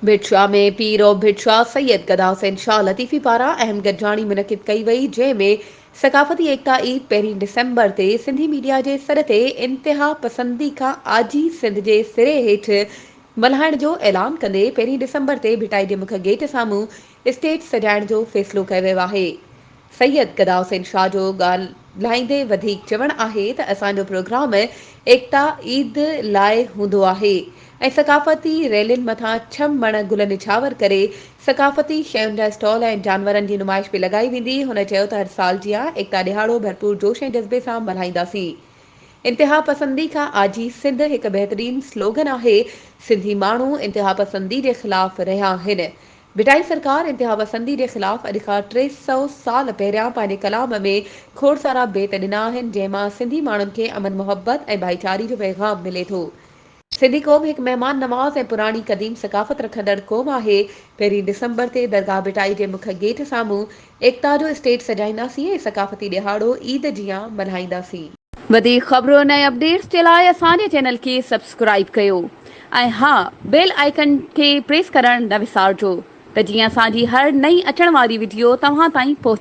भिटशाह में पीर और भिटशाह सैयद गदा हुसैन शाह लतीफ़ी पारां अहम गॾिजाणी मुनक़िद कई वई, जंहिंमें सक़ाफ़ती एकता ईद 1 डिसेंबर ते सिंधी मीडिया जे सर ते इंतिहा पसंदी खां आजी सिंध जे सिरे हेठि मल्हाइण जो ऐलान कंदे 1 डिसेंबर ते भिटाई जे मुख्य गेट साम्हूं स्टेज सजाइण जो फ़ैसिलो कयो वियो आहे। सैयद गदा हुसैन शाह जो ॻाल्हाईंदे वधीक चवणु आहे त असांजो प्रोग्राम एकता ईद लाइ हूंदो आहे ऐं सक़ाफ़ती रैलियुनि मथां छम मण गुल निछावर करे सक़ाफ़ती शयुनि जा स्टॉल ऐं जानवरनि जी नुमाइश बि लॻाई वेंदी। हुन चयो त हर साल जीअं एकता ॾिहाड़ो भरपूर जोश ऐं जज़्बे सां मल्हाईंदासीं। इंतिहा पसंदी खां आजी सिंध हिकु बहितरीन स्लोगन आहे। सिंधी माण्हू इंतिहा पसंदी जे ख़िलाफ़ रहिया आहिनि। भिटाई सरकार इंतिहा पसंदी जे ख़िलाफ़ अॼु खां 300 साल पहिरियां पंहिंजे कलाम में खोड़सारा बेत ॾिना आहिनि, जंहिंमां सिंधी माण्हुनि खे अमन मुहबत ऐं भाईचारी जो पैगाम मिले थो। सिंधी क़ौम हिकु महिमान नवाज़ ऐं पुराणी क़दीम सक़ाफ़त रखंदड़ क़ौम आहे। 1 डिसेंबर ते दरगाह भिटाई जे मुख्य गेट साम्हूं एकता जो स्टेज सजाईंदासीं ऐं सक़ाफ़ती ॾिहाड़ो ईद जीअं मल्हाईंदासीं। वधीक ख़बरुनि ऐं अपडेट्स जे लाइ असांजे चैनल खे सब्सक्राइब कयो ऐं हा, बेल आइकन खे प्रेस करणु न विसारिजो त जीअं असांजी हर नई अचण वारी वीडियो तव्हां ताईं पहुची